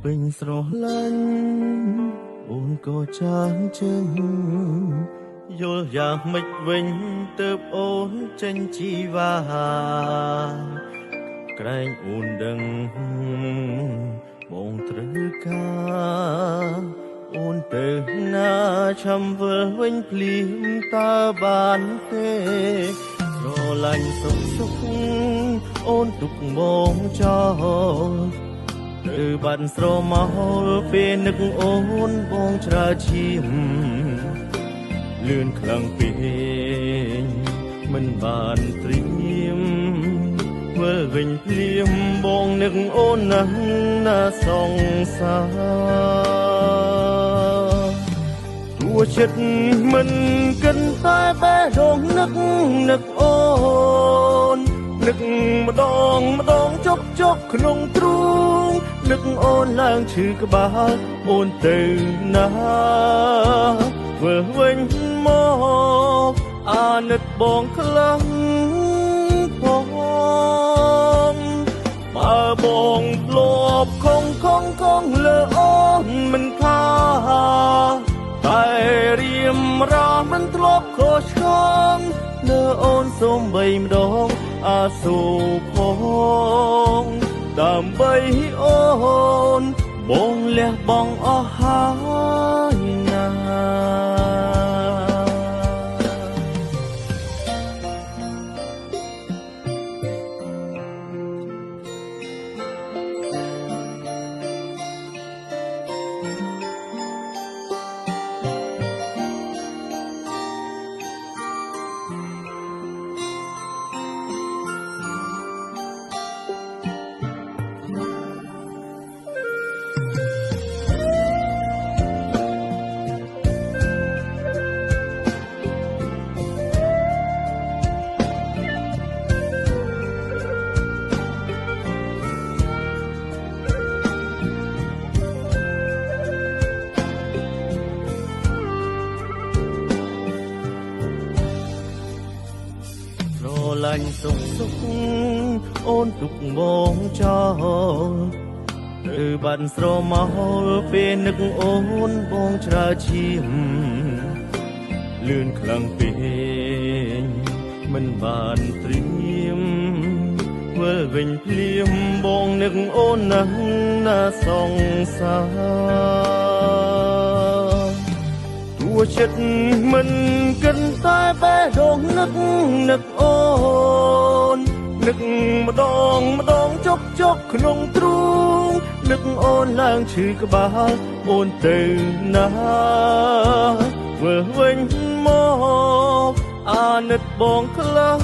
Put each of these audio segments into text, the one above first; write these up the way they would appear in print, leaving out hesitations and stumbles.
ពេញស្រឡាញ់អូនក៏ចាងជឹងយល់យ៉ាងម៉េចវិញទើបអូនចេញជីវ៉ាក្រែងអូនដឹងបងត្រូវការអូនទៅណាឆាំវិលវិញភ្លាមតើបានទេស្រឡាញ់សុខសុខអូនទុកមកចោលឬបាត់ស្រមោលពេលនឹកអូនបងច្រើឈាមលឿនខ្លាំងពេកមិនបានត្រៀមវិលវិញភ្លាមបងនឹកអូនណាស់ណាសងសារទោះចិត្តមិនកិនតែបែរងនឹកអូននឹកម្ដងចុកក្នុងទ្រូងនឹកអូនឡើងឈឺក្បាលអូនទៅណាវិលវិញមកអាណិតបងខ្លាំងផងបើបងធ្លាប់ខំលើអូនមិនថាតែរៀមរាមិនធ្លាប់ខុសឆ្គងលើអូនសូម្បីម្ដងអាសូរផងដើម្បីអូនបងលះបង់អស់ហើយណាលាញ់សុខអូនទុកមកចោលឬបាត់ស្រមោលពេលនឹកអូនបងច្រើឈាមលឿនខ្លាំងពេកមិនបានត្រៀមវិលវិញភ្លាមបងនឹកអូនណាស់ណាសងសារទោះចិត្តមិនកិនតែបែរងនឹកអូននឹកម្ដងចុកក្នុងទ្រូងនឹកអូនឡើងឈឺក្បាលអូនទៅណាវិលវិញមកអាណិតបងខ្លាំង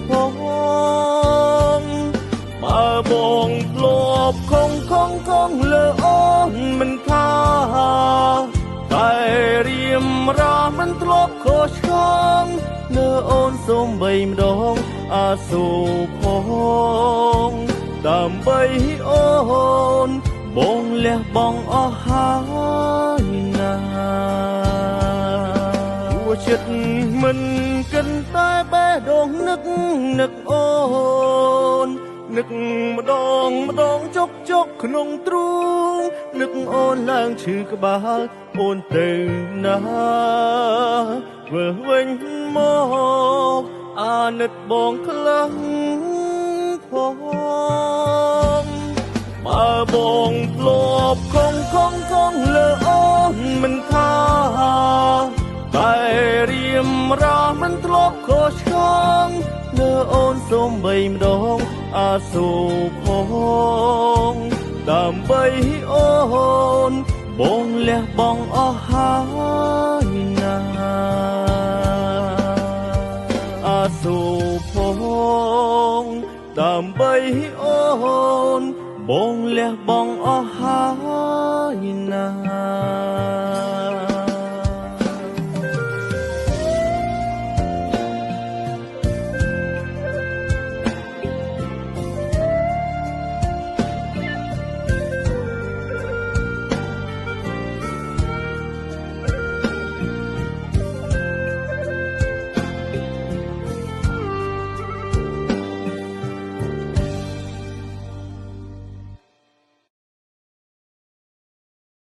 ផងបើបងធ្លាប់ខំលើអូនមិនថាតែរៀមរាមិនធ្លាប់ខុសឆ្គងលើអូនសូម្បីម្ដងអាសូរផងដើម្បីអូនបងលះបង់អស់ហើយណាទោះចិត្តមិនកិនតែបែរដងនឹកអូននឹកម្ដងចុកក្នុងទ្រូងនឹកអូនឡើងឈឺក្បាលអូនទៅណាវិលវិញមកអាណិតបងខ្លាំងផងបើបងធ្លាប់ខំលើអូនមិនថាតែរៀមរាមិនធ្លាប់ខុសឆ្គងលើអូនសូម្បីម្ដងអាសូរផងដើម្បីអូនបងលះបង់អស់ហើយណាអាសូរផងដើម្បីអូនបងលះបង់អស់ហើយណា